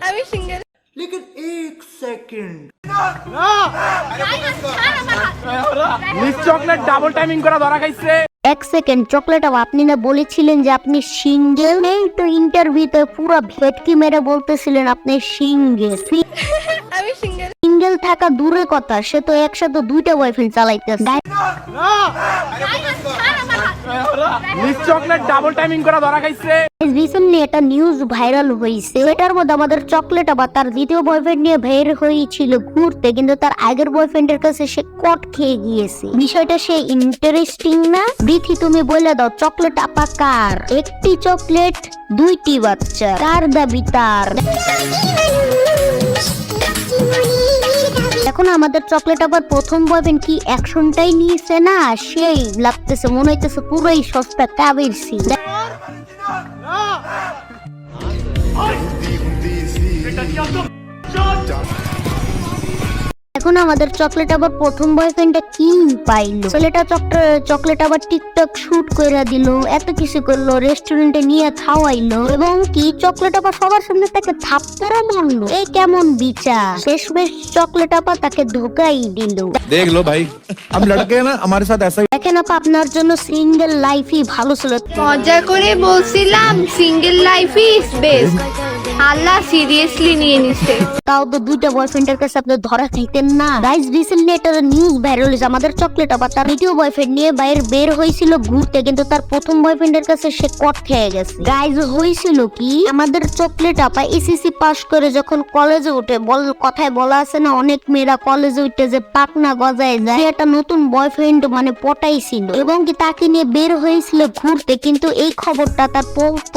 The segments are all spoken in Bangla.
আমি সিঙ্গেল। लेकिन एक second miss chocolate double timing করা ধরা খাইছে। এক সেকেন্ড, চকলেট আপনি না বলেছিলেন যে আপনি সিঙ্গেল? এই তো ইন্টারভিউতে পুরো ভেটকি মেরে বলতেছিলেন আপনি সিঙ্গেল। আমি সিঙ্গেল। সিঙ্গেল থাকা দূরের কথা, সে তো একসাথে দুইটা বয়ফ্রেন্ড চালাইতেছে। মিস চকলেট ডাবল টাইমিং করা ধরা খাইছে। রিসেন্টলি একটা নিউজ ভাইরাল হয়েছে, এটার মধ্যে আমাদের চকলেট আবার তার দ্বিতীয় বয়ফ্রেন্ড নিয়ে বের হয়েছিল ঘুরতে, কিন্তু তার আগের বয়ফ্রেন্ডের কাছে সে কট খেয়ে গিয়েছে। বিষয়টা সে ইন্টারেস্টিং না? বিথি তুমি বলে দাও, চকলেট আপা কার? একটি চকলেট দুইটি বাচ্চা, কার দাবি তার? এখন আমাদের চকলেট আবার প্রথম বয়ফ্রেন্ড কি অ্যাকশনটাই নিয়েছে না, সেই লাগতেছে মনে হইতেছে পুরোই সস্তা কাবের সিন। এখন আমাদের চকলেট আবার প্রথম বয়ফ্রেন্ডটা কি পাইলো? ছেলেটা চকলেট আবার টিকটক শুট করে দিল, এত কিছু করলো, রেস্টুরেন্টে নিয়ে খাওয়াইলো, এবং কি চকলেট আবার সবার সামনে তাকে থাপ্পড়ও মারলো। এই কেমন বিচার? শেষমেশ চকলেট আবার তাকে ধোকাই দিল। देख लो भाई, हम लड़के हैं ना, हमारे साथ ऐसा ही। দেখেন আপা, আপনার জন্য সিঙ্গেল লাইফই ভালো ছিল। মজা করে বলছিলাম single life is best, Allah seriously নিয়ে নিছে। তাও তো দুইটা বয়ফ্রেন্ডের কাছে আপনি ধরা খাইতেন না। গাইস, রিসেন্টলি একটা নিউজ ভাইরাল হয়েছে, আমাদের চকলেট আবার তার দ্বিতীয় বয়ফ্রেন্ড নিয়ে বাইরে বের হয়েছিল ঘুরতে, কিন্তু তার প্রথম বয়ফ্রেন্ডের কাছে সে কট খেয়ে গেছে। গাইস, হয়েছিল কি, আমাদের চকলেট আপা এসএসসি পাস করে যখন কলেজে উঠে, কথায় বলা আছে না, অনেক মেয়েরা কলেজে উঠে যে পাকনা গজায় যায়, সে একটা নতুন বয়ফ্রেন্ড মানে পটাইছিল এবং কি তাকে নিয়ে বের হয়েছিল ঘুরতে, কিন্তু এই খবরটা তার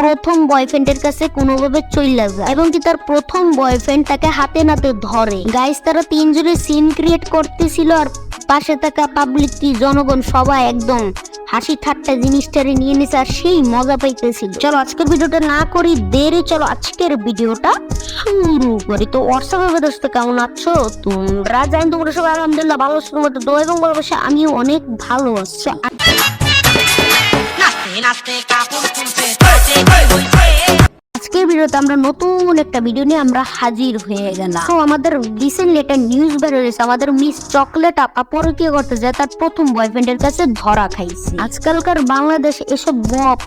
প্রথম বয়ফ্রেন্ডের কাছে কোনোভাবে চলে যায় এবং কি তার প্রথম বয়ফ্রেন্ড তাকে হাতে নাতে ধরে। গাইস, তারা তিনজনে সিন ক্রিয়েট করতেছিল আর পাশে থাকা পাবলিক কি জনগণ সবাই একদম হাসি ঠাট্টা জিনিসটারে নিয়ে নিছে আর সেই মজা পাইতেছিল। চলো আজকের ভিডিওটা না করি দেরি, চলো আজকের ভিডিওটা শুরু করি। তো হোয়াটসঅ্যাপে দোস্ত কেমন আছো তোমরা? জানি তোমরা সবাই আলহামদুলিল্লাহ ভালো আছো, তোমাদের দোয়া এবং ভালোবাসা আমিও অনেক ভালো আছি। আজকের ভিডিওতে আমরা নতুন একটা ভিডিও নিয়ে আমরা হাজির হয়ে গেলাম। তো আমাদের রিসেন্টলি একটা নিউজ বের হয়েছে, আমাদের মিস চকলেট আপা পরকীয়া করতে যায় তার প্রথম বয়ফ্রেন্ডের কাছে ধরা খাইছে। আজকালকার বাংলাদেশ এসব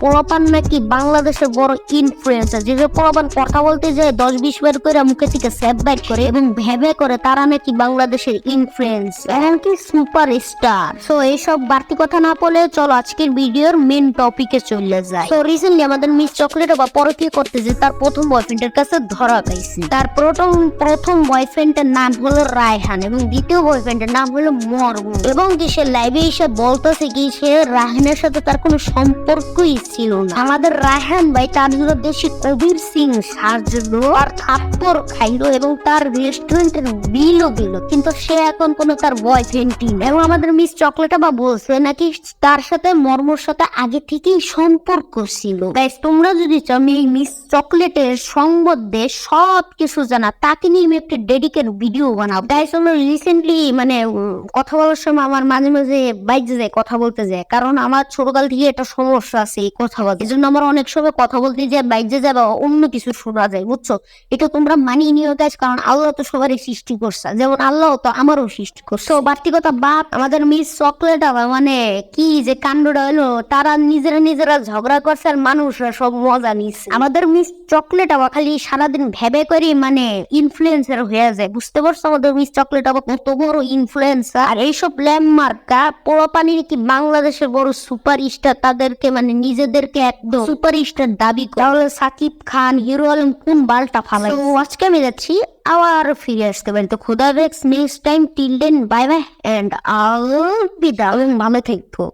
পোলাপান নাকি বাংলাদেশের বড় ইনফ্লুয়েন্সার, যে পোলাপান কথা বলতে যায় 10-20 বার করে মুখে থেকে সেভ বাইট করে এবং ভেবে করে তারা নাকি বাংলাদেশের ইনফ্লুয়েন্স, এমনকি সুপার স্টার। সো এইসব বাড়তি কথা না বলে চলো আজকের ভিডিওর মেন টপিকে চলে যায়। তো রিসেন্টলি আমাদের মিস চকলেট আপা পরকীয়া করতে যে তার প্রথম বয়ফ্রেন্ডের কাছে ধরা খাইছে। তার প্রথম বয়ফ্রেন্ডের নাম হলো রায়হান এবং দ্বিতীয় বয়ফ্রেন্ডের নাম হলো মরমু, এবং কি সে লাইভে এসে বলতেছে কি সে রায়হানের সাথে তার কোনো সম্পর্কই ছিল না। আমাদের রায়হান ভাই তার জন্য দেশি কবির সিং সাজলো আর থাপ্পড় খাইলো এবং তার রেস্টুরেন্টের বিলও দিল, কিন্তু সে এখন কোনো তার বয়ফ্রেন্ডই না। এবং আমাদের মিস চকলেট বা বলছে নাকি তার সাথে মর্মর সাথে আগে থেকেই সম্পর্ক ছিল। গাইস, তোমরা যদি চাও আমি এই মিস চকলেটের সংবদ্ধে সব কিছু জানা, তাকে নিয়ে আমি একটা ডেডিকেট ভিডিও বানাবো। গাইস, আমরা রিসেন্টলি মানে কথা বলার সময় আমার মাঝে মাঝে বাইরে যায় কথা বলতে যায়, কারণ আমার ছোটকাল থেকে একটা সমস্যা আছে এই কথা বলতে, এই জন্য আমার অনেক সময় কথা বলতে যায় বাইরে যায় বা অন্য কিছু শোনা যায়, বুঝছো? এটা তোমরা মানিয়ে নিও গাইস, কারণ আল্লাহ তো সবারই সৃষ্টি করছে, যেমন আল্লাহ তো আমারও সৃষ্টি করছে। তো বাড়তি কথা বাপ, আমাদের মিস চকলেট মানে কি যে কাণ্ডটা হলো, তারা নিজেরা ঝগড়া করছে আর মানুষরা সব মজা নিচ্ছে। আমাদের মিস চকলেট আবার খালি সারাদিন ভেবে করি মানে ইনফ্লুয়েন্সার হয়ে যায়, বুঝতে পারছো? আমাদের মিস চকলেট আবার কত বড় ইনফ্লুয়েন্সার, আর এইসব ল্যান্ডমার্কা পোলাপানির কি বাংলাদেশের বড় সুপার স্টার, তাদেরকে মানে নিজেদেরকে একদম সুপার স্টার দাবি করে। তাহলে সাকিব খান, হিরো আলম কোন বালটা ফালাই? তো আজকে আমি যাচ্ছি আবার ফিরে আসতে পারি। তো খোদা হাফেজ, next time, till then bye bye and আল বিদায়, ভালো থাকবো।